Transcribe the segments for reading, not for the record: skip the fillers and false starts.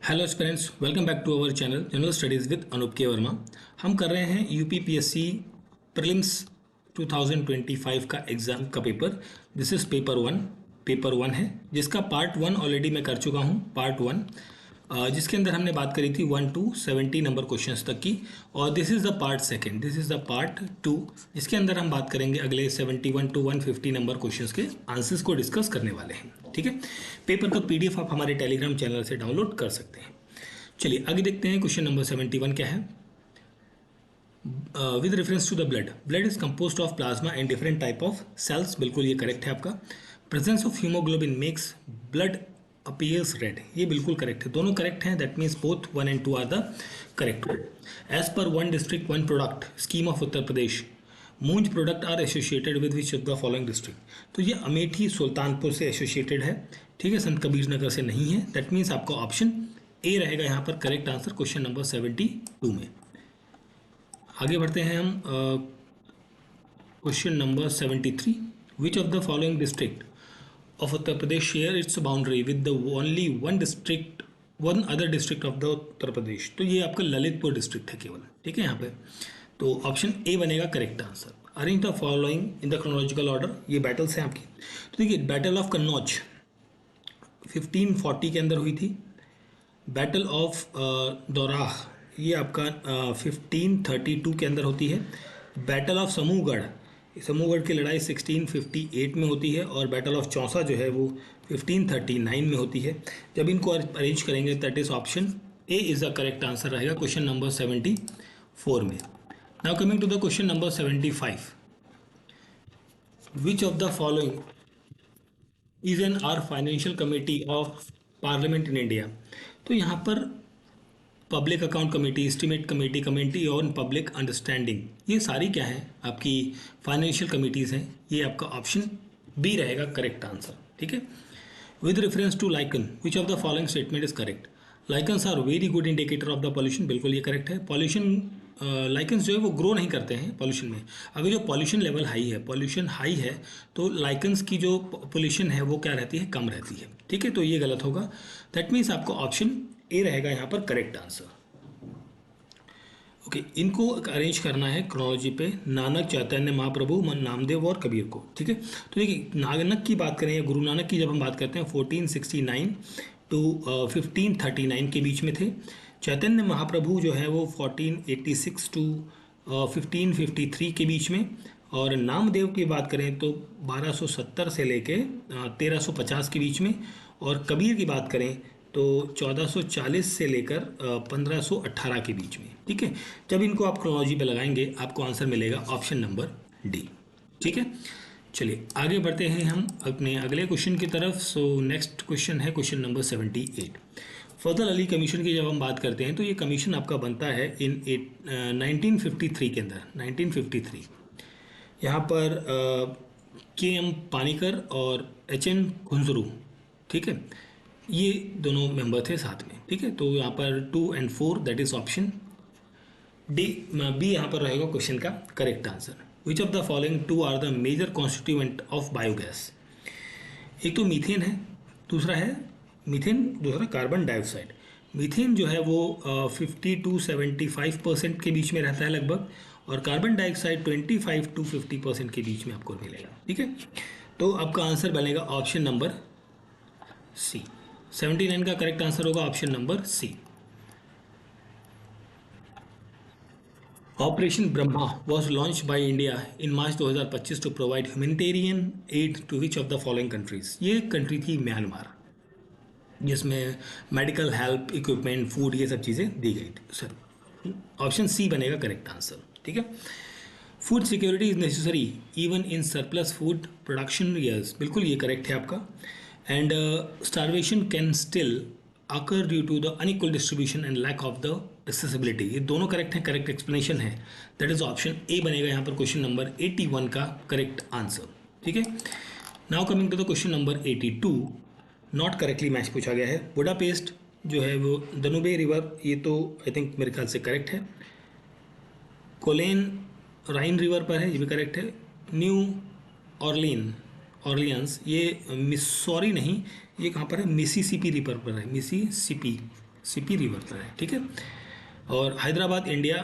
Hello students, welcome back to our channel general studies with Anoop K Verma. हम कर रहे हैं यूपीपीएससी प्रीलिम्स 2025 का एग्ज़ाम का paper. This is paper one है, जिसका पार्ट वन ऑलरेडी मैं कर चुका हूँ। पार्ट वन जिसके अंदर हमने बात करी थी 1 to 70 नंबर क्वेश्चंस तक की, और this is the part second, this is the part two, जिसके अंदर हम बात करेंगे अगले 71 to 150 नंबर क्वेश्चंस के आंसर्स को डिस्कस करने वाले हैं। ठीक है, पेपर का पीडीएफ आप हमारे टेलीग्राम चैनल से डाउनलोड कर सकते हैं। चलिए आगे देखते हैं, क्वेश्चन नंबर 71 क्या है। With reference to the blood is composed of plasma and different type of cells. बिल्कुल ये करेक्ट है आपका। Presence of hemoglobin makes blood appears red, ये बिल्कुल करेक्ट है, दोनों करेक्ट हैं। That means both 1 and 2 are the correct. As per one district one product scheme of Uttar Pradesh, मूंज product are associated with which of the following district. तो ये अमेठी सुल्तानपुर से associated है, ठीक है, संत कबीर नगर से नहीं है। दैट मीन्स आपका ऑप्शन ए रहेगा यहाँ पर करेक्ट आंसर क्वेश्चन नंबर 72 में। आगे बढ़ते हैं हम question number 73। Which of the following district of Uttar Pradesh shares its boundary with the only one other district of the Uttar Pradesh. तो ये आपका ललितपुर डिस्ट्रिक्ट है केवल, ठीक है यहाँ पे। तो ऑप्शन ए बनेगा correct answer. Arrange the following in the chronological order, ये बैटल्स हैं आपकी। तो देखिए, बैटल ऑफ कन्नौज 1540 के अंदर हुई थी। बैटल ऑफ दोराह ये आपका 1532 के अंदर होती है। बैटल ऑफ समूहगढ़ की लड़ाई 1658 में होती है, और बैटल ऑफ चौसा जो है वो 1539 में होती है। जब इनको अरेंज करेंगे that is option A is the correct answer रहेगा क्वेश्चन नंबर 74 में। Now coming to the question number 75। Which of the following is an R financial committee of parliament in India. तो यहाँ पर public account committee, estimate committee, committee on public understanding, ये सारी क्या है आपकी फाइनेंशियल कमेटीज़ हैं। ये आपका ऑप्शन बी रहेगा करेक्ट आंसर, ठीक है। With reference to lichen which of the following statement is correct. Lichens are very good indicator of the pollution, बिल्कुल ये करेक्ट है। पॉल्यूशन लाइकन्स जो है वो ग्रो नहीं करते हैं पॉल्यूशन में। अगर जो पॉल्यूशन लेवल पॉल्यूशन हाई है तो लाइकन्स की जो पॉल्यूशन है वो क्या रहती है, कम रहती है, ठीक है। तो ये गलत होगा। दैट मीन्स आपको ऑप्शन ए रहेगा यहाँ पर करेक्ट आंसर। ओके, इनको अरेंज करना है क्रोनोलॉजी पे, नानक, चैतन्य महाप्रभु, नामदेव और कबीर को, ठीक है। तो देखिए, नानक की बात करें या गुरु नानक की जब हम बात करते हैं 1469 to 1539 के बीच में थे। चैतन्य महाप्रभु जो है वो 1486 to 1553 के बीच में, और नामदेव की बात करें तो 1270 से लेके 1350 के बीच में, और कबीर की बात करें तो 1440 से लेकर 1518 के बीच में, ठीक है। जब इनको आप क्रोनोलॉजी पे लगाएंगे आपको आंसर मिलेगा ऑप्शन नंबर डी, ठीक है। चलिए आगे बढ़ते हैं हम अपने अगले क्वेश्चन की तरफ। सो नेक्स्ट क्वेश्चन है क्वेश्चन नंबर 78। फजल अली कमीशन की जब हम बात करते हैं तो ये कमीशन आपका बनता है इन 1953 के अंदर। 1953 यहाँ पर के.एम. पानीकर और एच.एन. खुंसरू, ठीक है, ये दोनों मेंबर थे साथ में, ठीक है। तो यहाँ पर 2 and 4 that is option D, B यहाँ पर रहेगा क्वेश्चन का correct answer. Which of the following two are the major constituent of biogas. एक तो मीथेन है, दूसरा है मीथेन, दूसरा कार्बन डाइऑक्साइड। मीथेन जो है वो 50 to 75% के बीच में रहता है लगभग, और कार्बन डाइऑक्साइड 25 to 50% के बीच में आपको मिलेगा, ठीक है। तो आपका आंसर बनेगा ऑप्शन नंबर सी। 79 का करेक्ट आंसर होगा option number C. Operation Brahma was launch by India in March 2025 to provide humanitarian aid to which of the following countries. ये कंट्री थी म्यांमार, जिसमें मेडिकल हेल्प, इक्विपमेंट, फूड, ये सब चीज़ें दी गई थी। सर ऑप्शन सी बनेगा करेक्ट आंसर, ठीक है। Food security is necessary even in surplus food production years, बिल्कुल ये करेक्ट है आपका। And starvation can still occur due to the unequal distribution and lack of the accessibility, ये दोनों correct हैं, करेक्ट एक्सप्लेनेशन है। दैट इज ऑप्शन ए बनेगा यहाँ पर क्वेश्चन नंबर 81 का करेक्ट आंसर, ठीक है। Now coming to the question number 82। Not correctly match पूछा गया है। बुडापेस्ट जो है वो दनुबे रिवर, ये तो आई थिंक मेरे ख्याल से करेक्ट है। कोलेन राइन रिवर पर है, ये भी करेक्ट है। न्यू ऑर्लियंस ये मिसौरी नहीं, ये कहाँ पर है, मिसिसिपी रिवर पर है, मिसिसिपी, सीपी रिवर है, ठीक है। और हैदराबाद इंडिया,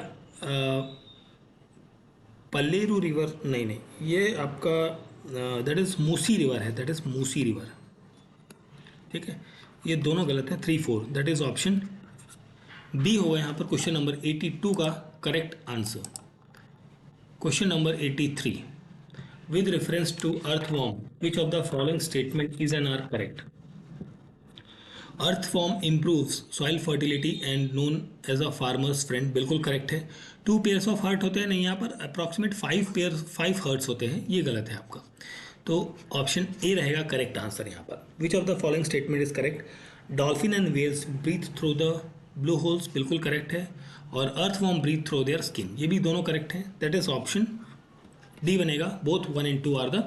पल्लेरू रिवर नहीं नहीं, ये आपका दैट इज़ मूसी रिवर है, दैट इज़ मूसी रिवर, ठीक है। ये दोनों गलत है, 3 4, दैट इज़ ऑप्शन बी होगा यहाँ पर क्वेश्चन नंबर 82 का correct answer. Question number 83, with reference to earthworm, which of the following statement is an are correct? Earthworm improves soil fertility and known as a farmer's friend, बिल्कुल correct है। 2 pairs of heart होते हैं, नहीं यहाँ पर approximate 5 hertz होते हैं, ये गलत है आपका। तो ऑप्शन ए रहेगा करेक्ट आंसर यहाँ पर। Which of the following statement is correct? Dolphin and whales breathe through the blow holes, बिल्कुल करेक्ट है। और earthworm breathe through their skin, ये भी दोनों करेक्ट हैं, दैट इज ऑप्शन डी बनेगा। Both 1 and 2 are the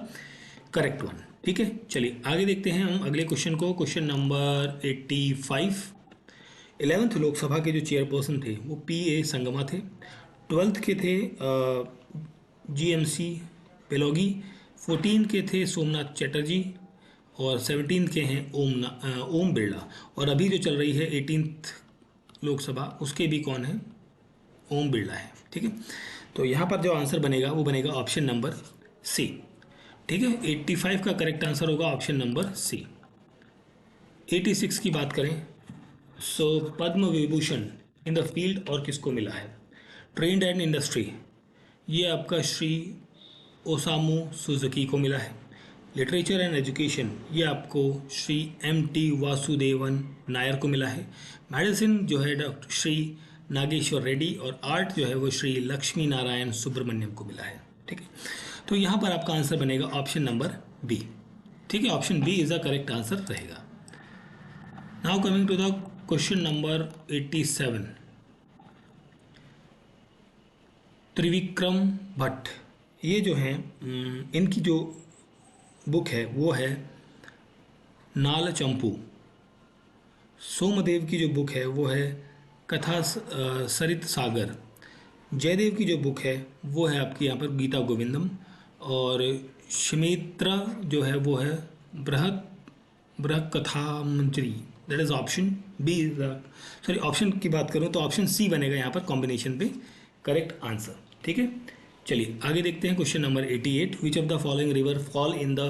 correct one, ठीक है। चलिए आगे देखते हैं हम अगले क्वेश्चन को। क्वेश्चन नंबर 85, 11th लोकसभा के जो चेयरपर्सन थे वो पी ए संगमा थे। 12th के थे GMC पेलोगी। 14 के थे सोमनाथ चटर्जी। और 17 के हैं ओम बिरला। और अभी जो चल रही है 18th लोकसभा, उसके भी कौन है? ओम बिरला है, ठीक है। तो यहाँ पर जो आंसर बनेगा वो बनेगा ऑप्शन नंबर सी, ठीक है। 85 का करेक्ट आंसर होगा ऑप्शन नंबर सी। 86 की बात करें, सो Padma Vibhushan in the field और किसको मिला है? ट्रेड एंड इंडस्ट्री, ये आपका श्री ओसामू सुजुकी को मिला है। लिटरेचर एंड एजुकेशन, ये आपको श्री MT वासुदेवन नायर को मिला है। मेडिसिन जो है डॉक्टर श्री नागेश्वर रेड्डी। और आर्ट जो है वो श्री लक्ष्मी नारायण सुब्रमण्यम को मिला है, ठीक है। तो यहाँ पर आपका आंसर बनेगा ऑप्शन नंबर बी, ठीक है। Option B is the correct answer रहेगा। Now coming to the question number 87, Trivikram Bhatt, ये जो हैं इनकी जो बुक है वो है नाल चंपू। सोमदेव की जो बुक है वो है कथा सरित सागर। जयदेव की जो बुक है वो है आपकी यहाँ पर गीता गोविंदम। और शमित्रा जो है वो है Brihat Katha Manjari, that is option B. Sorry, option की बात करूँ तो ऑप्शन सी बनेगा यहाँ पर कॉम्बिनेशन पे करेक्ट आंसर, ठीक है। चलिए आगे देखते हैं question number 88, which of the following river fall in the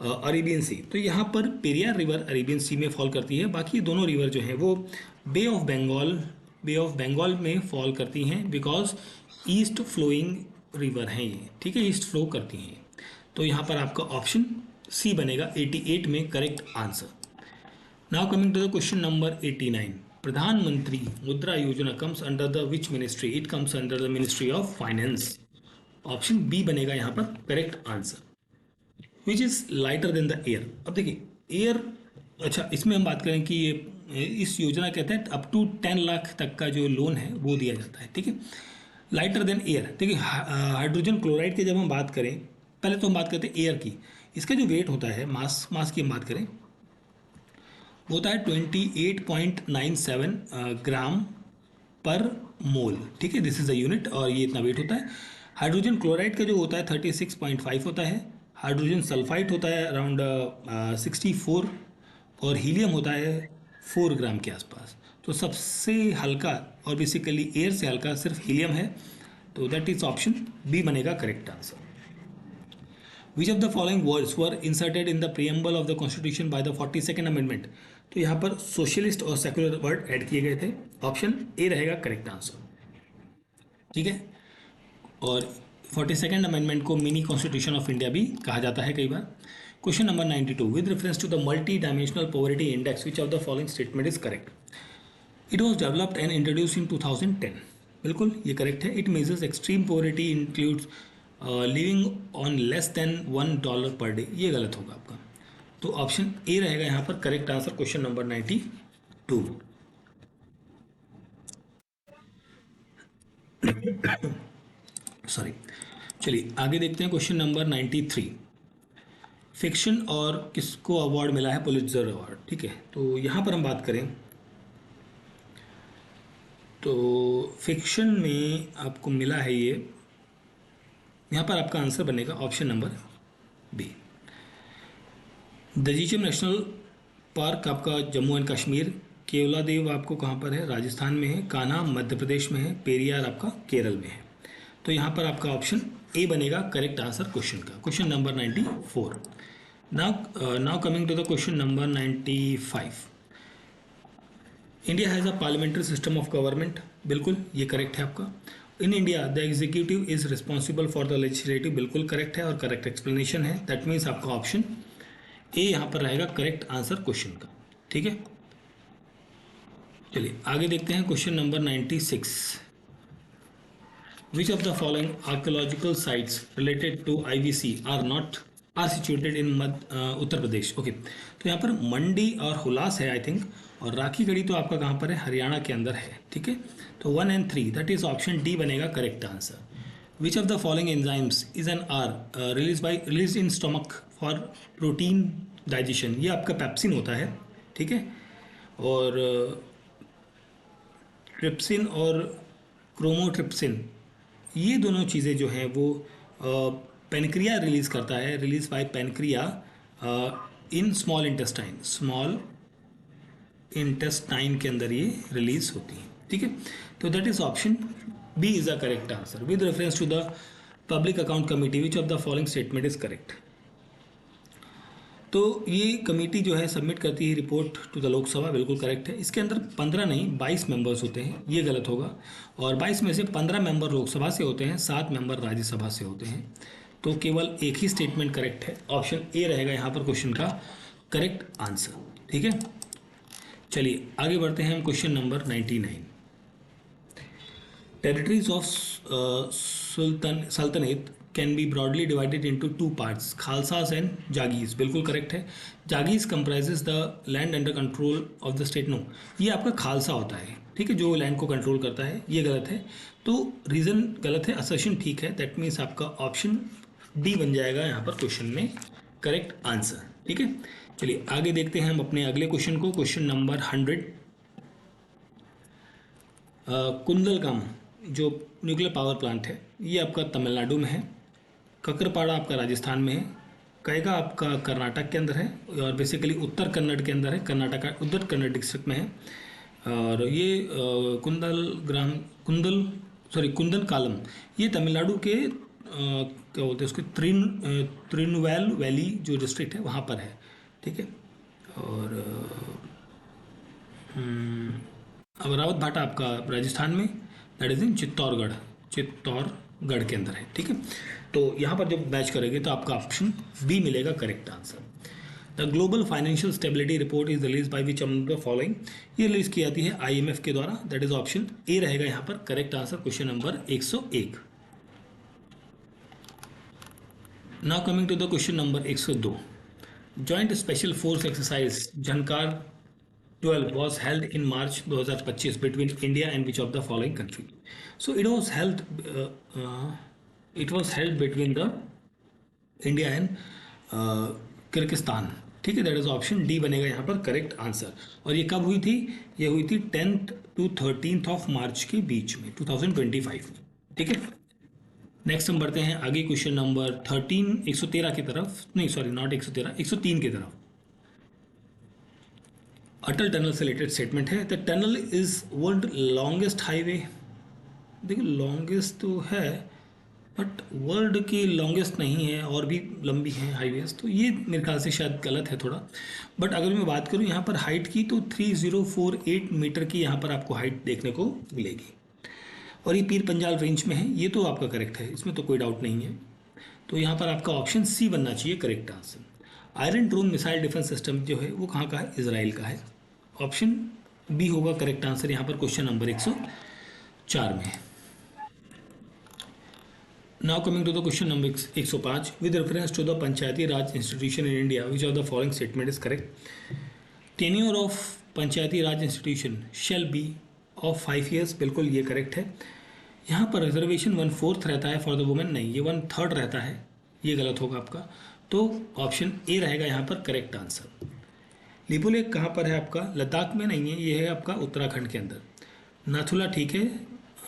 Arabian sea. तो यहाँ पर पेरियार रिवर अरेबियन सी में फॉल करती है। बाकी दोनों रिवर जो हैं वो बे ऑफ बंगाल में फॉल करती हैं, बिकॉज ईस्ट फ्लोइंग रिवर हैं ये, ठीक है, ईस्ट फ्लो करती हैं। तो यहाँ पर आपका ऑप्शन सी बनेगा 88 में correct answer. Now coming to the question number 89, Pradhan Mantri Mudra Yojana comes under the which ministry? It comes under the ministry of finance. Option B बनेगा यहाँ पर correct answer. Which is lighter than the air. अब देखिए air, अच्छा इसमें हम बात करें कि ये इस योजना के तहत अप टू 10 लाख तक का जो लोन है वो दिया जाता है, ठीक है। लाइटर देन एयर, देखिए हाइड्रोजन क्लोराइड की जब हम बात करें, पहले तो हम बात करते हैं एयर की। इसका जो वेट होता है मास की हम बात करें, वो होता है 28.97 ग्राम पर मोल, ठीक है, दिस इज द यूनिट। और ये इतना वेट होता है। हाइड्रोजन क्लोराइड का जो होता है 36.5 होता है। हाइड्रोजन सल्फाइड होता है अराउंड 64। और हीलियम होता है 4 ग्राम के आसपास। तो सबसे हल्का और बेसिकली एयर से हल्का सिर्फ हीलियम है, तो दैट इज ऑप्शन बी बनेगा correct answer. Which of the following words were inserted in the preamble of the constitution by the 42nd amendment? तो यहाँ पर सोशलिस्ट और सेकुलर वर्ड ऐड किए गए थे। ऑप्शन ए रहेगा करेक्ट आंसर, ठीक है। और 42nd अमेंडमेंट को मिनी कॉन्स्टिट्यूशन ऑफ इंडिया भी कहा जाता है कई बार। Question number 92, with reference to the multi dimensional poverty index which of the following statement is correct? It was developed and introduce in 2010, बिल्कुल ये करेक्ट है। It measures extreme poverty includes living on less than $1 per day, ये गलत होगा आपका। तो option A रहेगा यहाँ पर correct answer question number 92। Sorry, चलिए आगे देखते हैं क्वेश्चन नंबर 93, फिक्शन और किसको अवार्ड मिला है? पुलित्जर अवार्ड, ठीक है। तो यहाँ पर हम बात करें तो फिक्शन में आपको मिला है ये, यहाँ पर आपका आंसर बनेगा option number B. Dachigam national park आपका जम्मू एंड कश्मीर केवलादेव आपको कहाँ पर है? राजस्थान में है। कान्हा मध्य प्रदेश में है। पेरियार आपका केरल में है। तो यहाँ पर आपका ऑप्शन ए बनेगा करेक्ट आंसर क्वेश्चन का, question number 94। Now coming to the question number 95। India has a parliamentary system of government, बिल्कुल ये करेक्ट है आपका। In India the executive is responsible for the legislative, बिल्कुल करेक्ट है और correct explanation है। That means आपका ऑप्शन ए यहाँ पर रहेगा करेक्ट आंसर क्वेश्चन का, ठीक है। चलिए आगे देखते हैं question number 96। Which of the following archaeological sites related to IVC are situated in Uttar Pradesh? Okay, तो यहाँ पर मंडी और हुलास है आई थिंक, और राखी गढ़ी तो आपका कहाँ पर है? हरियाणा के अंदर है, ठीक है। तो 1 और 3 दैट इज ऑप्शन डी बनेगा correct answer. Which of the following enzymes is an are release in stomach for protein digestion? ये आपका पेप्सिन होता है, ठीक है। और ट्रिप्सिन और क्रोमोट्रिप्सिन, ये दोनों चीज़ें जो हैं वो पेनक्रिया रिलीज़ करता है, release by pancreas in small intestine के अंदर ये रिलीज होती है, ठीक है। तो that is option B is the correct answer. With reference to the public account committee which of the following statement is correct? तो ये कमेटी जो है सबमिट करती है रिपोर्ट टू द लोकसभा, बिल्कुल करेक्ट है। इसके अंदर 15 नहीं 22 मेंबर्स होते हैं, ये गलत होगा। और 22 में से 15 मेंबर लोकसभा से होते हैं, 7 मेंबर राज्यसभा से होते हैं। तो केवल एक ही स्टेटमेंट करेक्ट है, ऑप्शन ए रहेगा यहाँ पर क्वेश्चन का करेक्ट आंसर, ठीक है। चलिए आगे बढ़ते हैं हम question number 99। Territories of sultanate can be broadly divided into 2 parts, khalsas and jagirs, बिल्कुल करेक्ट है। Jagirs comprises the land under control of the state, no ये आपका खालसा होता है, ठीक है, जो लैंड को कंट्रोल करता है, ये गलत है। तो रीज़न गलत है, असर्शन ठीक है। दैट मीन्स आपका ऑप्शन डी बन जाएगा यहाँ पर क्वेश्चन में करेक्ट आंसर, ठीक है। चलिए आगे देखते हैं हम अपने अगले क्वेश्चन को, क्वेश्चन नंबर 100। कुंदलगाम जो न्यूक्लियर पावर प्लांट है ये आपका तमिलनाडु में है। ककरपाड़ा आपका राजस्थान में है। कैगा आपका कर्नाटक के अंदर है और बेसिकली उत्तर कन्नड़ के अंदर है, कर्नाटक का उत्तर कन्नड़ डिस्ट्रिक्ट में है। और ये कुंदन कालम ये तमिलनाडु के क्या बोलते हैं उसके त्रिनुवैल वैली जो डिस्ट्रिक्ट है वहाँ पर है, ठीक है। और अमरावत भाटा आपका राजस्थान में, दैट इज इन चित्तौड़गढ़ के अंदर है, ठीक है। तो यहाँ पर जब मैच करेंगे तो आपका ऑप्शन बी मिलेगा correct answer. The global financial stability report is release by which among the following? ये रिलीज की जाती है IMF के द्वारा, दैट इज ऑप्शन ए रहेगा यहाँ पर correct answer, question number 101। Now coming to the question number 102। Joint special force exercise Jhankar 12 was held in March 2025 between India and which of the following country? So it was held between the India and Kyrgyzstan, ठीक है। That is option D बनेगा यहाँ पर correct answer. और ये कब हुई थी? ये हुई थी 10th to 13th of March के बीच में 2025, ठीक है। नेक्स्ट हम बढ़ते हैं आगे क्वेश्चन नंबर 13 113 की तरफ, नहीं सॉरी नॉट 113 103 की तरफ। अटल टनल से रिलेटेड स्टेटमेंट है। The tunnel is world longest highway. देखिए लॉन्गेस्ट तो है बट वर्ल्ड की लॉन्गेस्ट नहीं है, और भी लंबी हैं हाईवेज, तो ये मेरे ख्याल से शायद गलत है थोड़ा। बट अगर मैं बात करूँ यहाँ पर हाइट की तो 3048 मीटर की यहाँ पर आपको हाइट देखने को मिलेगी, और ये पीर पंजाल रेंज में है, ये तो आपका करेक्ट है, इसमें तो कोई डाउट नहीं है। तो यहाँ पर आपका ऑप्शन सी बनना चाहिए correct answer. Iron Dome missile defence system जो है वो कहाँ का है? इजराइल का है। ऑप्शन बी होगा करेक्ट आंसर यहाँ पर क्वेश्चन नंबर 104 में। Now coming to the question number 105। With reference to the Panchayati Raj institution in India which of the following statement is correct? Tenure of Panchayati Raj institution shall be of 5 years, बिल्कुल ये correct है। यहाँ पर reservation 1/4 रहता है for the women, नहीं ये 1/3 रहता है, ये गलत होगा आपका। तो ऑप्शन ए रहेगा यहाँ पर करेक्ट आंसर। लिपु लेक कहाँ पर है आपका? लद्दाख में नहीं है, ये है आपका उत्तराखंड के अंदर। नाथुला ठीक है,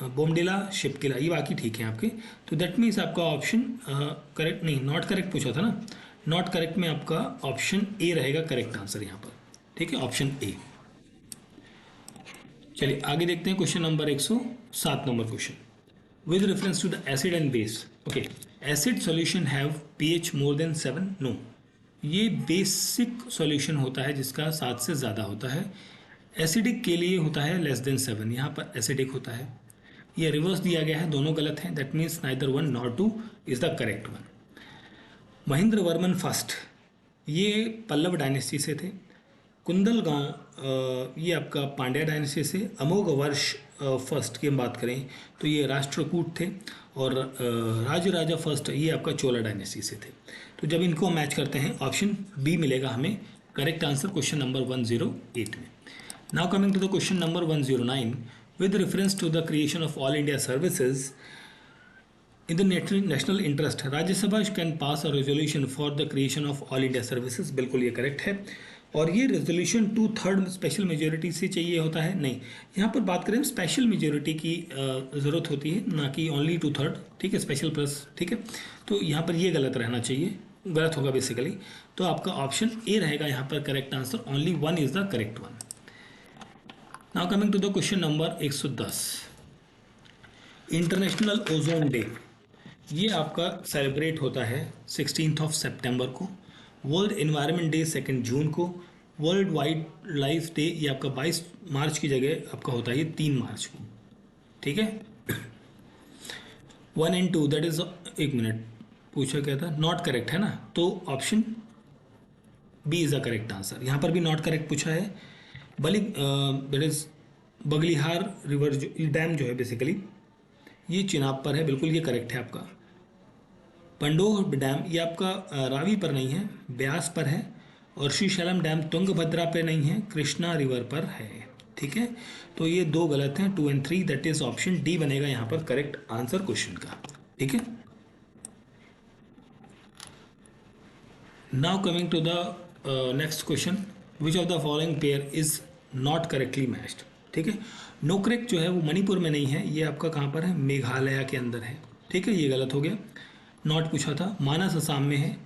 बोमडिला शिपकिला ये बाकी ठीक है आपके। तो दैट मीन्स आपका ऑप्शन करेक्ट नहीं, नॉट करेक्ट पूछा था ना, नॉट करेक्ट में आपका ऑप्शन ए रहेगा करेक्ट आंसर यहाँ पर, ठीक है, ऑप्शन ए। चलिए आगे देखते हैं question number 107 number question. With reference to the acid and base, okay, acid solution have pH more than 7, no. ये बेसिक सॉल्यूशन होता है जिसका 7 से ज़्यादा होता है। एसिडिक के लिए होता है लेस देन 7, यहाँ पर एसिडिक होता है। ये रिवर्स दिया गया है, दोनों गलत हैं, that means neither one nor two is the correct one. Mahendra Varman first, ये पल्लव डायनेस्टी से थे। कुंदल गांव ये आपका पांड्या डायनेस्टी से। अमोघ वर्ष फर्स्ट की हम बात करें तो ये राष्ट्रकूट थे। और राजराजा फर्स्ट ये आपका चोला डायनेस्टी से थे। तो जब इनको हम मैच करते हैं ऑप्शन बी मिलेगा हमें करेक्ट आंसर क्वेश्चन नंबर 108 में। Now coming to the question number 109, with reference to the creation of all India services in the national interest, Rajya Sabha can pass a resolution for the creation of all India services। बिल्कुल ये correct है। और ये resolution 2/3 special majority से चाहिए होता है, नहीं, यहाँ पर बात करें स्पेशल मेजोरिटी की ज़रूरत होती है, ना कि ओनली 2/3, ठीक है, स्पेशल प्लस, ठीक है। तो यहाँ पर ये गलत रहना चाहिए, गलत होगा बेसिकली। तो आपका ऑप्शन ए रहेगा यहाँ पर correct answer, only 1 is the correct one. Now coming to the question number 110, international ozone day, ये आपका सेलिब्रेट होता है 16 सितंबर को। वर्ल्ड एनवायरनमेंट डे 2 जून को। वर्ल्ड वाइल्ड लाइफ डे ये आपका 22 मार्च की जगह आपका होता है ये 3 मार्च को, ठीक है। 1 and 2 दैट इज, एक मिनट, पूछा क्या था, नॉट करेक्ट है ना, तो option B is the correct answer. यहाँ पर भी नॉट करेक्ट पूछा है। दैट इज बगलिहार रिवर जो डैम जो है बेसिकली ये चिनाब पर है, बिल्कुल ये करेक्ट है आपका। पंडोह डैम ये आपका रावी पर नहीं है, ब्यास पर है। और श्रीशैलम डैम तुंगभद्रा पे नहीं है, कृष्णा रिवर पर है, ठीक है। तो ये 2 गलत हैं, 2 and 3, that is option D बनेगा यहाँ पर करेक्ट आंसर क्वेश्चन का, ठीक है। Now coming to the next question, which of the following pair is not correctly matched, ठीक है। नोक्रेक जो है वो मणिपुर में नहीं है, ये आपका कहाँ पर है, मेघालय के अंदर है, ठीक है, ये गलत हो गया, नॉट पूछा था। मानस असम में है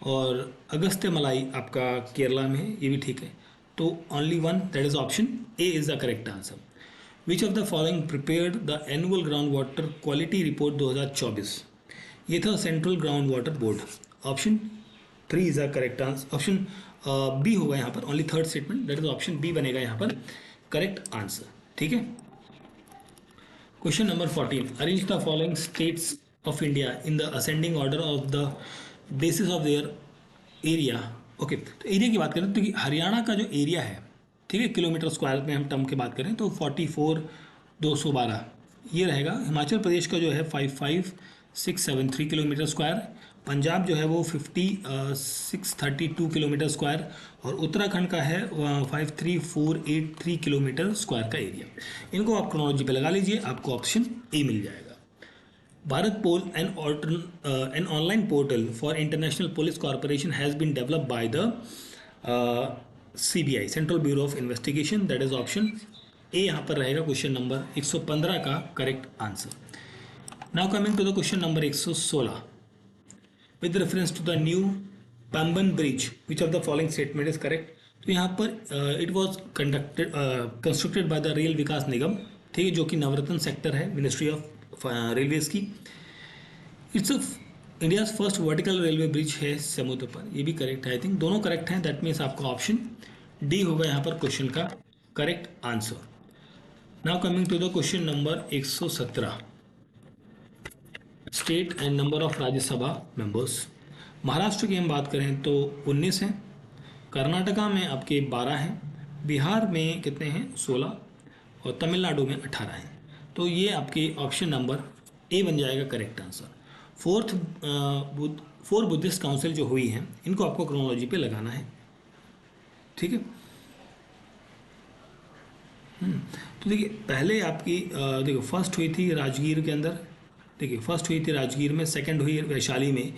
और अगस्त्य मलाई आपका केरला में है, ये भी ठीक है। तो only 1, that is option A is the correct answer. Which of the following prepared the annual ground water quality report 2024, ये था central ground water board. Option 3 is the correct answer, option B होगा यहाँ पर, only third statement, that is option B बनेगा यहाँ पर correct answer, ठीक है। Question number 14, arrange the following states of India in the ascending order of the basis of their area. Okay, तो area की बात करें तो हरियाणा का जो एरिया है, ठीक है, किलोमीटर स्क्वायर में हम टर्म की बात करें तो 44,212 ये रहेगा। हिमाचल प्रदेश का जो है 55,673 किलोमीटर स्क्वायर। पंजाब जो है वो 50,632 किलोमीटर स्क्वायर। और उत्तराखंड का है 53,483 किलोमीटर स्क्वायर का एरिया। इनको आप क्रोनोलॉजी पे लगा लीजिए, आपको ऑप्शन ए मिल जाएगा। Bharatpol an online portal for international police corporation has been developed by the CBI, central bureau of investigation, that is option A यहाँ पर रहेगा क्वेश्चन नंबर 115 का correct answer. Now coming to the question number 116, with reference to the new Pamban bridge which of the following statement is correct. तो यहाँ पर it was constructed by the rail Vikas Nigam, ठीक है, जो कि नवरत्न सेक्टर है मिनिस्ट्री ऑफ रेलवेज की। It's India's first vertical railway bridge है समुद्र पर, ये भी करेक्ट है, आई थिंक दोनों करेक्ट हैं, दैट मीन्स आपका ऑप्शन डी होगा यहाँ पर क्वेश्चन का correct answer. Now coming to the question number 117, state and number of Rajya Sabha members. Maharashtra की हम बात करें तो 19 हैं, कर्नाटका में आपके 12 हैं, बिहार में कितने हैं 16 और तमिलनाडु में 18 हैं। तो ये आपके ऑप्शन नंबर ए बन जाएगा correct answer. Four Buddhist council जो हुई हैं इनको आपको क्रोनोलॉजी पे लगाना है, ठीक है। तो देखिए पहले आपकी देखो फर्स्ट हुई थी राजगीर के अंदर, देखिए फर्स्ट हुई थी राजगीर में, सेकंड हुई वैशाली में,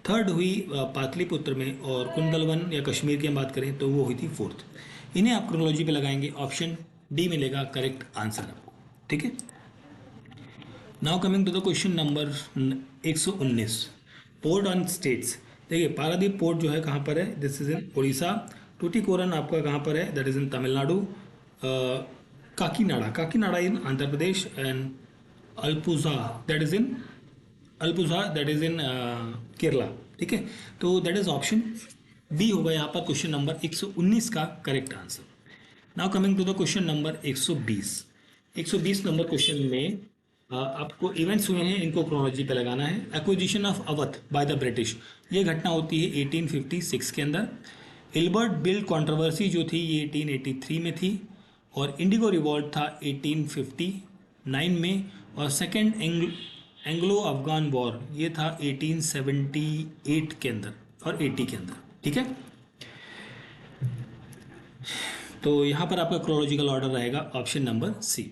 थर्ड हुई पाटलिपुत्र में, और कुंदलवन या कश्मीर की हम बात करें तो वो हुई थी फोर्थ। इन्हें आप क्रोनोलॉजी पे लगाएंगे, ऑप्शन डी मिलेगा करेक्ट आंसर आपको, ठीक है। Now coming to the question number 119, port on states. देखिए पारादीप पोर्ट जो है कहाँ पर है, this is in Orissa. Tuticorin आपका कहाँ पर है, that is in Tamil Nadu. Kakinada in Andhra Pradesh, and Alappuzha that is in Kerala. ठीक है, तो दैट इज ऑप्शन बी होगा यहाँ पर क्वेश्चन नंबर 119 का correct answer. Now coming to the question number 120। 120 number question में आपको इवेंट्स हुए हैं, इनको क्रोनोलॉजी पे लगाना है। Acquisition of Awadh bye the British, ये घटना होती है 1856 के अंदर। इल्बर्ट बिल्ड कंट्रोवर्सी जो थी ये 1883 में थी, और इंडिगो रिवॉल्ट था 1859 में, और सेकेंड एंग्लो अफगान वॉर ये था 1878 के अंदर और 80 के अंदर। ठीक है, तो यहाँ पर आपका क्रोनोलॉजिकल ऑर्डर रहेगा option number C.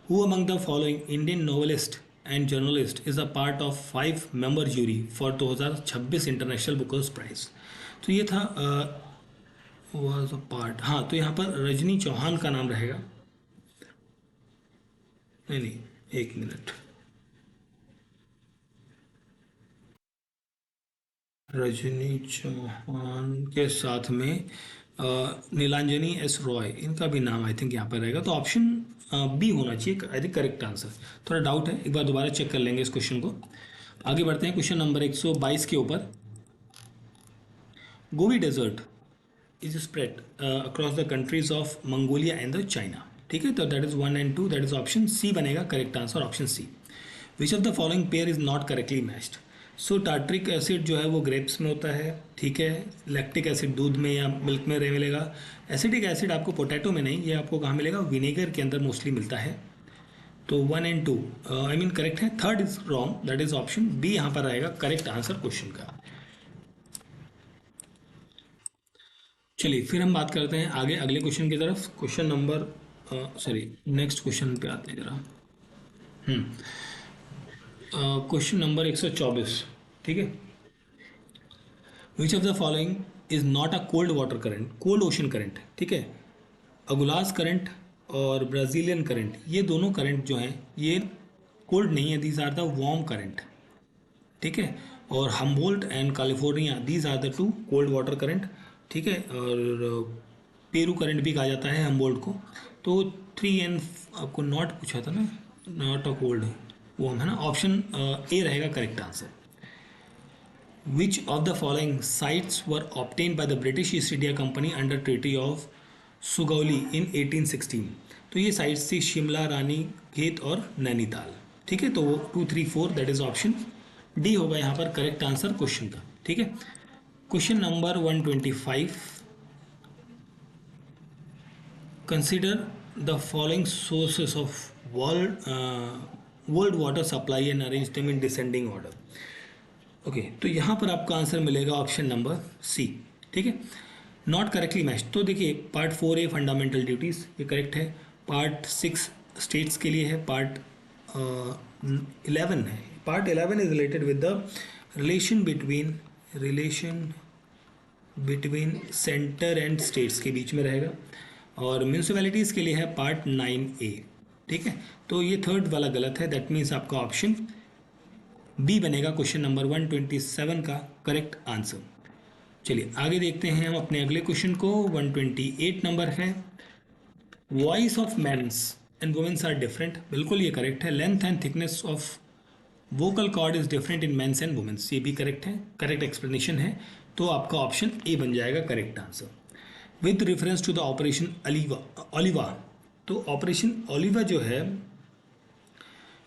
Who among the following Indian novelist and journalist is a part of 5 member jury for 2026 international bookers prize. तो ये था वाज अ पार्ट, हाँ, तो यहाँ पर रजनी चौहान का नाम रहेगा। नहीं, एक मिनट, रजनी चौहान के साथ में नीलांजनी एस रॉय, इनका भी नाम आई थिंक यहाँ पर रहेगा। तो ऑप्शन बी होना चाहिए आई थिंक करेक्ट आंसर। थोड़ा डाउट है, एक बार दोबारा चेक कर लेंगे इस क्वेश्चन को। आगे बढ़ते हैं क्वेश्चन नंबर 122 के ऊपर। Gobi desert is spread across the countries of Mongolia and the China. ठीक है, तो that is 1 and 2, that is option C बनेगा correct answer, option C. Which of the following pair is not correctly matched. So tartaric acid जो है वो grapes में होता है, ठीक है। लैक्टिक एसिड दूध में या मिल्क में मिलेगा। एसिडिक एसिड आपको पोटैटो में नहीं, ये आपको कहाँ मिलेगा, विनेगर के अंदर मोस्टली मिलता है। तो 1 एंड 2 आई मीन करेक्ट है, third is wrong, that is option B यहाँ पर रहेगा करेक्ट आंसर क्वेश्चन का। चलिए फिर हम बात करते हैं आगे अगले क्वेश्चन की तरफ। क्वेश्चन नंबर नेक्स्ट क्वेश्चन पे आते हैं जरा। Question number 124। ठीक है, which of the following is not a cold water current, cold ocean current. ठीक है, अगुलास करंट और ब्राजीलियन करंट, ये दोनों करंट जो हैं ये कोल्ड नहीं है, these are the warm current. ठीक है, और Humboldt and California, these are the 2 cold water current. ठीक है, और पेरू करंट भी कहा जाता है हम्बोल्ट को। तो 3 एंड आपको नॉट पूछा था ना, नॉट अ कोल्ड वो है ना, ऑप्शन ए रहेगा correct answer. Which of the following sites were obtain by the British East India Company under treaty of Sugauli in 1816। तो ये साइट्स थी शिमला, रानी खेत और नैनीताल। ठीक है, तो 2, 3, 4 दैट इज ऑप्शन डी होगा यहाँ पर करेक्ट आंसर क्वेश्चन का। ठीक है, question number 125। Consider the following sources of world water supply and arrange them in descending order. Okay, तो यहाँ पर आपका आंसर मिलेगा ऑप्शन नंबर सी। ठीक है, नॉट करेक्टली मैच। तो देखिए पार्ट 4A फंडामेंटल ड्यूटीज़ ये करेक्ट है, पार्ट 6 स्टेट्स के लिए है, पार्ट 11 है, part 11 is related with the relation between centre and states के बीच में रहेगा, और म्यूनसिपैलिटीज़ के लिए है पार्ट 9A। ठीक है, तो ये थर्ड वाला गलत है, दैट मीन्स आपका ऑप्शन बी बनेगा क्वेश्चन नंबर 127 का करेक्ट आंसर। चलिए आगे देखते हैं हम अपने अगले क्वेश्चन को। 128 नंबर है, voice of mens and womens are different. बिल्कुल ये करेक्ट है। Length and thickness of vocal cord is different in mens and womens, ये भी करेक्ट है, करेक्ट एक्सप्लेनेशन है। तो आपका ऑप्शन ए बन जाएगा correct answer. With reference to the operation Olivia, तो ऑपरेशन ओलिवा जो है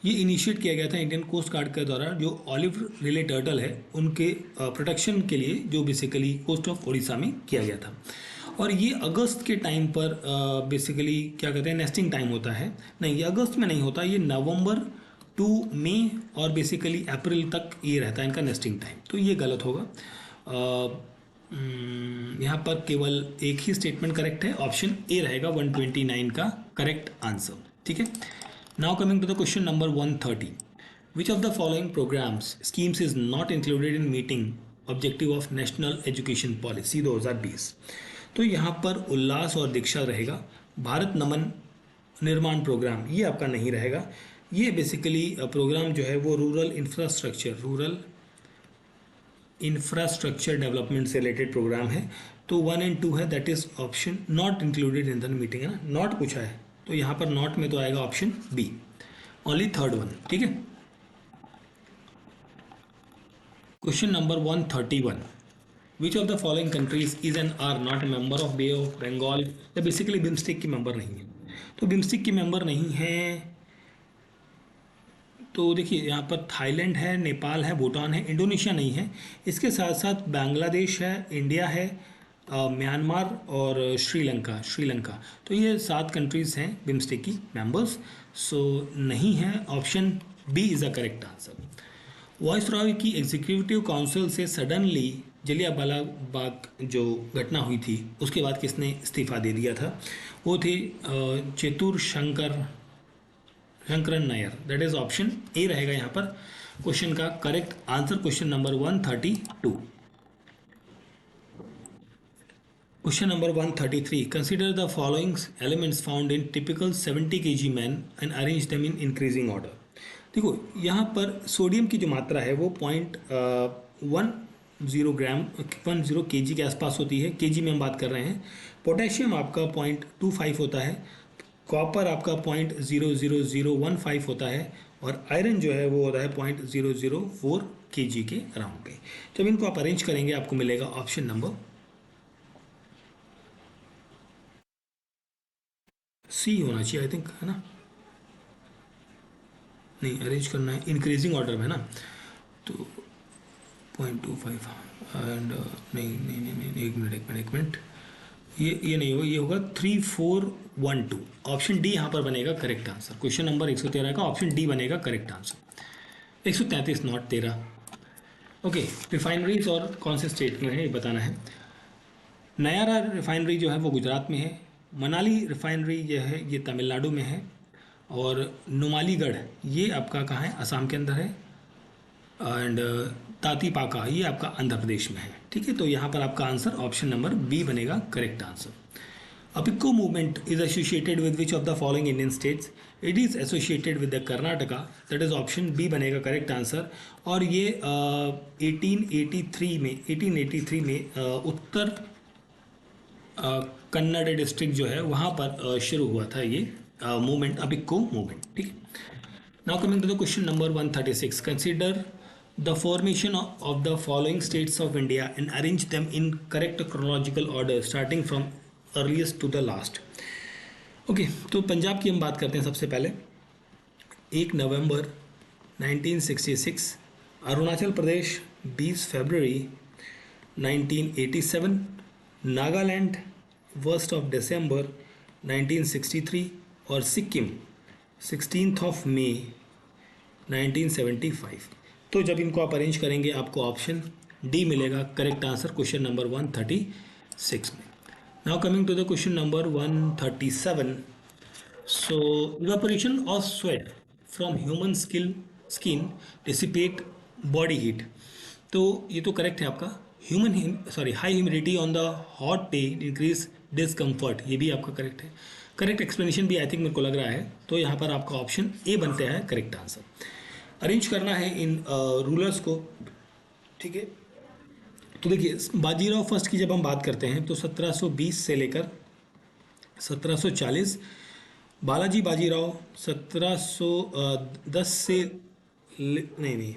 ये इनिशिएट किया गया था इंडियन कोस्ट गार्ड के द्वारा, जो ऑलिव रिले टर्टल है उनके प्रोटेक्शन के लिए, जो बेसिकली कोस्ट ऑफ उड़ीसा में किया गया था। और ये अगस्त के टाइम पर बेसिकली क्या कहते हैं, नेस्टिंग टाइम होता है। नहीं, ये अगस्त में नहीं होता, ये नवंबर टू मई और बेसिकली अप्रैल तक ये रहता है इनका नेस्टिंग टाइम। तो ये गलत होगा। यहाँ पर केवल एक ही स्टेटमेंट करेक्ट है, ऑप्शन ए रहेगा 129 का करेक्ट आंसर। ठीक है, now coming to the question number 130। Which of the following programs schemes is not included in meeting objective of national education policy 2020। तो यहाँ पर उल्लास और दीक्षा रहेगा। भारत नमन निर्माण प्रोग्राम ये आपका नहीं रहेगा। ये बेसिकली प्रोग्राम जो है वो रूरल इंफ्रास्ट्रक्चर डेवलपमेंट से रिलेटेड प्रोग्राम है। तो 1 एंड 2 है, that is epsilon naught included in the meeting, है ना, नॉट पूछा है, तो यहाँ पर नॉट में तो आएगा option B, only third one. ठीक है, question number 131, which of the following countries is an are not a member of bay of Bengal. या बेसिकली बिम्स्टिक की मेंबर नहीं है, तो बिम्स्टिक की मेंबर नहीं है तो देखिए यहाँ पर थाईलैंड है, नेपाल है, भूटान है, इंडोनेशिया नहीं है। इसके साथ साथ बांग्लादेश है, इंडिया है, म्यांमार और श्रीलंका। तो ये 7 कंट्रीज़ हैं बिम्स्टेक की मेंबर्स। सो नहीं है, option B is the correct answer. Viceroy की एग्जीक्यूटिव काउंसिल से सडनली जलियांवाला बाग जो घटना हुई थी उसके बाद किसने इस्तीफा दे दिया था? वो थे Chettur Sankaran Nair. That is option A रहेगा यहाँ पर क्वेश्चन का correct answer. Question number 132। Question number 133, consider the following elements found in typical 70 kg man and arrange them in increasing order. देखो यहाँ पर सोडियम की जो मात्रा है वो 0.10 ग्राम 10 kg के आसपास होती है, केजी में हम बात कर रहे हैं। पोटेशियम आपका 0.25 होता है, कॉपर आपका 0.00015 होता है, और आयरन जो है वो होता है 0.004 kg के अराउंड पे। जब इनको आप अरेंज करेंगे आपको मिलेगा ऑप्शन नंबर सी होना चाहिए, आई थिंक, है ना? नहीं, अरेंज करना है इंक्रीजिंग ऑर्डर में ना, तो 0.25 एंड नहीं नहीं नहीं नहीं एक मिनट, ये नहीं होगा, ये होगा 3412। ऑप्शन डी यहाँ पर बनेगा करेक्ट आंसर। क्वेश्चन नंबर 113 का ऑप्शन डी बनेगा correct answer. 133 not 13। Okay, refineries और कौन से स्टेट में है ये बताना है। नयारा रिफाइनरी जो है वो गुजरात में है, मनाली रिफाइनरी जो है ये तमिलनाडु में है, और नुमालीगढ़ ये आपका कहाँ है? असम के अंदर है, एंड तातीपाका ये आपका आंध्र प्रदेश में है। ठीक है, तो यहाँ पर आपका आंसर ऑप्शन नंबर बी बनेगा correct answer. Appiko movement is associated with which of the following Indian states? It is associated with the Karnataka, that is option B बनेगा करेक्ट आंसर। और ये 1883 में उत्तर कन्नड़ डिस्ट्रिक्ट जो है वहाँ पर शुरू हुआ था ये मूवमेंट, अपिको मूवमेंट। ठीक है, now coming to the question number 136, consider the formation of the following states of India and arrange them in correct chronological order starting from earliest to the last. Okay, तो पंजाब की हम बात करते हैं सबसे पहले। 1 नवंबर 1966, अरुणाचल प्रदेश 20 फरवरी 1987, नागालैंड 1 दिसंबर 1963, और सिक्किम 16 मई 1975। तो जब इनको आप अरेंज करेंगे आपको ऑप्शन डी मिलेगा करेक्ट आंसर क्वेश्चन नंबर 136 में। Now coming to the question number 137, so evaporation of sweat from human skin dissipate body heat. तो ये तो करेक्ट है आपका। High humidity on the hot day increase discomfort, ये भी आपका करेक्ट है। करेक्ट एक्सप्लेनेशन भी आई थिंक मेरे को लग रहा है, तो यहाँ पर आपका ऑप्शन ए बनता है करेक्ट आंसर। अरेंज करना है इन रूलर्स को। ठीक है, तो देखिए बाजीराव फर्स्ट की जब हम बात करते हैं तो 1720 से लेकर 1740, बालाजी बाजीराव 1710 से नहीं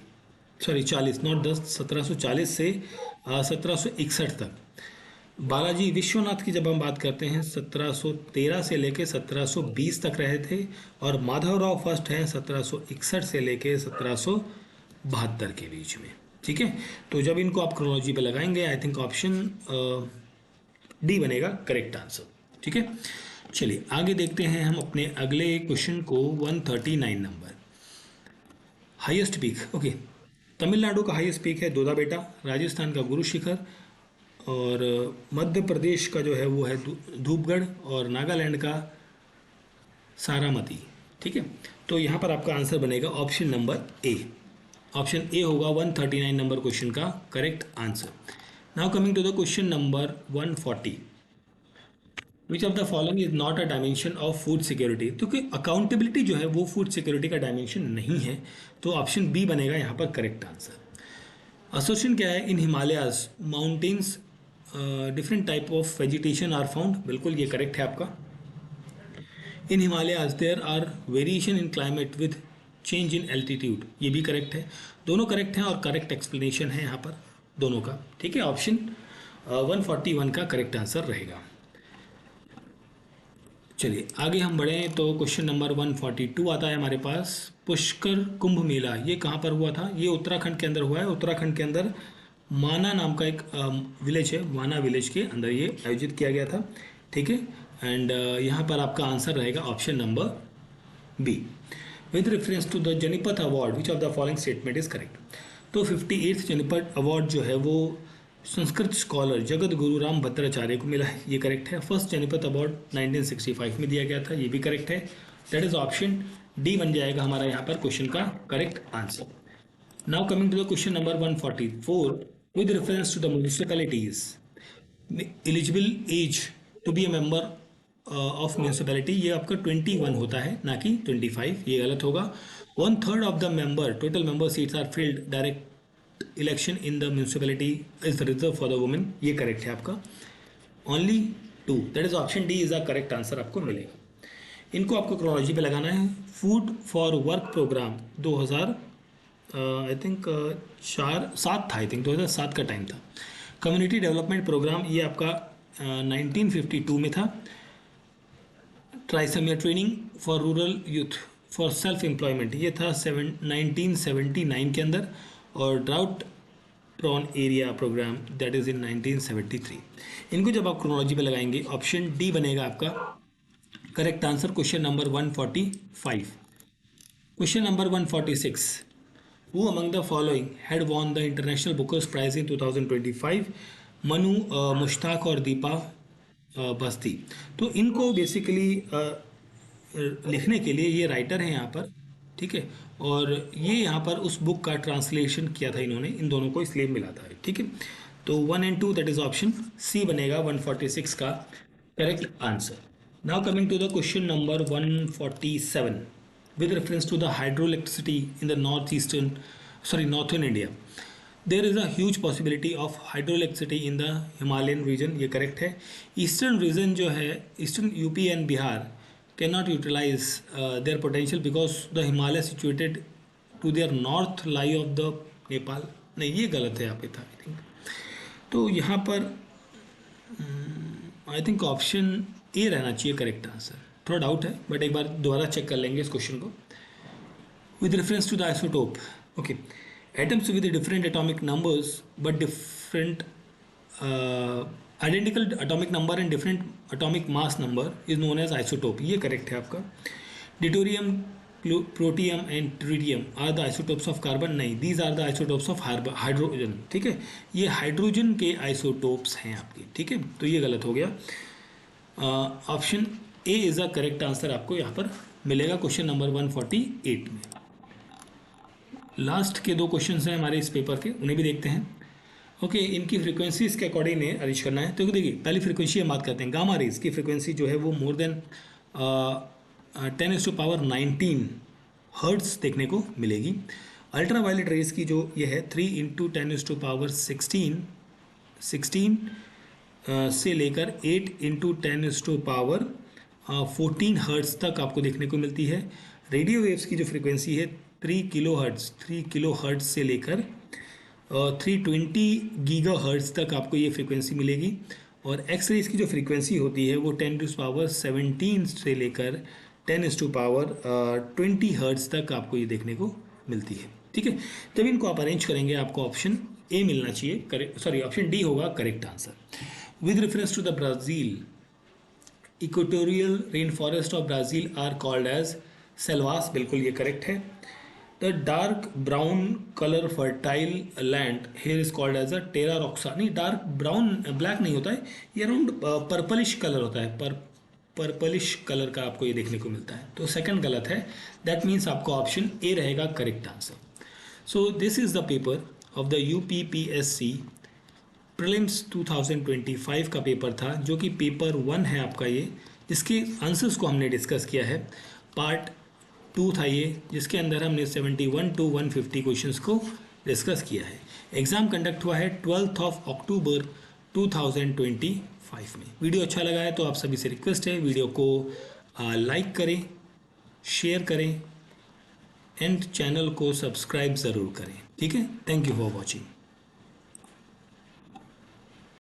सॉरी 40 नॉट 10, 1740 से 1761 तक। बालाजी विश्वनाथ की जब हम बात करते हैं 1713 से लेकर 1720 तक रहे थे, और माधवराव फर्स्ट हैं 1761 से लेकर 1772 के बीच में। ठीक है, तो जब इनको आप क्रोनोलॉजी पे लगाएंगे आई थिंक ऑप्शन डी बनेगा करेक्ट आंसर। ठीक है, चलिए आगे देखते हैं हम अपने अगले क्वेश्चन को। 139 number, highest peak. Okay, Tamil Nadu का हाईएस्ट पीक है दोदा बेटा, राजस्थान का गुरु शिखर, और मध्य प्रदेश का जो है वो है धूपगढ़, और नागालैंड का सारामती। ठीक है, तो यहाँ पर आपका आंसर बनेगा option number A. Option A होगा 139 नंबर क्वेश्चन का correct answer. Now coming to the question number 140, which of the following is not a dimension of food security. तो कि अकाउंटेबिलिटी जो है वो फूड सिक्योरिटी का डायमेंशन नहीं है, तो ऑप्शन बी बनेगा यहाँ पर करेक्ट आंसर। एसोसिएशन क्या है? In Himalayas mountains different type of vegetation are found. बिल्कुल ये करेक्ट है आपका। In Himalayas there are variation in climate with change in altitude, ये भी करेक्ट है। दोनों करेक्ट हैं और करेक्ट एक्सप्लेनेशन है यहाँ पर दोनों का, ठीक है। ऑप्शन 141 का करेक्ट आंसर रहेगा। चलिए आगे हम बढ़ें तो क्वेश्चन नंबर 142 आता है हमारे पास। पुष्कर कुंभ मेला ये कहाँ पर हुआ था? ये उत्तराखंड के अंदर हुआ है। उत्तराखंड के अंदर माना नाम का एक विलेज है, माना विलेज के अंदर ये आयोजित किया गया था, ठीक है। एंड यहाँ पर आपका आंसर रहेगा option number B. With reference to the Jnanpith award which of the following statement is correct. तो 58th जनिपथ अवार्ड जो है वो संस्कृत स्कॉलर जगत गुरु राम भद्राचार्य को मिला है, ये करेक्ट है। फर्स्ट जनिपथ अवार्ड 1965 में दिया गया था, ये भी करेक्ट है। दैट इज ऑप्शन डी बन जाएगा हमारा यहाँ पर क्वेश्चन का correct answer. Now coming to the question number 144 with reference to the municipalities eligible age to be a member of municipality, ये आपका 21 होता है ना कि 25, ये गलत होगा। 1/3 of the member total member seats are filled direct election in the municipality is reserve for the women, ये करेक्ट है आपका। Only 2, that is option D is the correct answer आपको मिलेगा। इनको आपको क्रोनोलॉजी पे लगाना है। Food for work programme 2000 I think 7 था, आई थिंक 2007 का टाइम था। कम्युनिटी डेवलपमेंट प्रोग्राम ये आपका 1952 में था। TRYSEM training for rural youth for self employment ये था 1979 के अंदर। और drought prone area program that is in 1973। इनको जब आप क्रोनोलॉजी पे लगाएंगे ऑप्शन डी बनेगा आपका correct answer question number 145। Question number 146 who among the following had won the international bookers prize in 2025? Manu, Mushtaq और दीपा बस्ती। तो इनको बेसिकली लिखने के लिए ये राइटर हैं यहाँ पर, ठीक है। और ये यहाँ पर उस बुक का ट्रांसलेशन किया था इन्होंने, इन दोनों को इसलिए मिला था, ठीक है। तो 1 and 2 that is option C बनेगा 146 का correct answer. Now coming to the question number 147 with reference to the hydro electricity in the northern India there is a huge possibility of hydro electricity in the Himalayan region, ये correct है। Eastern region जो है, eastern UP and Bihar cannot utilize their potential because the Himalayas situated to their north lie of the Nepal। नहीं, ये गलत है यहाँ पे था आई थिंक। तो यहाँ पर आई थिंक ऑप्शन ए रहना चाहिए करेक्ट आंसर। थोड़ा डाउट है बट एक बार दोबारा चेक कर लेंगे इस क्वेश्चन को। With reference to the isotope, okay, atoms with different atomic numbers but different identical atomic number and different atomic mass number is known as isotope, ये करेक्ट है आपका। Deuterium, protium and tritium are the isotopes of carbon, नहीं, these are the isotopes of hydrogen, ठीक है। ये hydrogen के isotopes हैं आपके, ठीक है। तो ये गलत हो गया। Option A is the correct answer आपको यहाँ पर मिलेगा क्वेश्चन नंबर 148 में। लास्ट के 2 क्वेश्चन हैं हमारे इस पेपर के, उन्हें भी देखते हैं। ओके, इनकी फ्रीक्वेंसीज के अकॉर्डिंग ने अरेंज करना है। तो देखिए पहली फ्रीक्वेंसी हम बात करते हैं, गामा रेज की फ्रीक्वेंसी जो है वो मोर देन 10⁻19 हर्ट्स देखने को मिलेगी। अल्ट्रा वायलेट रेज की जो ये है 3 × 10⁻16 से लेकर 8 × 10⁻14 हर्ट्स तक आपको देखने को मिलती है। रेडियो वेव्स की जो फ्रीक्वेंसी है 3 किलो हर्ट्स से लेकर 320 गीगा हर्ट्स तक आपको ये फ्रीक्वेंसी मिलेगी। और एक्स रेज की जो फ्रीक्वेंसी होती है वो 10⁻17 से लेकर 10⁻20 हर्ट्स तक आपको ये देखने को मिलती है, ठीक है। जब इनको आप अरेंज करेंगे आपको ऑप्शन ए मिलना चाहिए, ऑप्शन डी होगा correct answer. With reference to the Brazil, equatorial rain forest of Brazil are called as selvas, बिल्कुल ये करेक्ट है। The dark brown colour fertile land here is called as a terra roxa, नहीं, dark brown black नहीं होता है, ये around purplish colour होता है, पर्पलिश कलर का आपको ये देखने को मिलता है। तो सेकंड गलत है, दैट मीन्स आपको ऑप्शन ए रहेगा correct answer. So this is the paper of the UPPSC prelims 2025 का पेपर था, जो कि पेपर 1 है आपका ये, जिसके आंसर्स को हमने डिस्कस किया है। पार्ट 2 था ये, जिसके अंदर हमने 71 to 150 क्वेश्चंस को डिस्कस किया है। एग्ज़ाम कंडक्ट हुआ है 12 अक्टूबर 2025 में। वीडियो अच्छा लगा है तो आप सभी से रिक्वेस्ट है वीडियो को लाइक करें, शेयर करें एंड चैनल को सब्सक्राइब ज़रूर करें। ठीक है, थैंक यू फॉर वॉचिंग।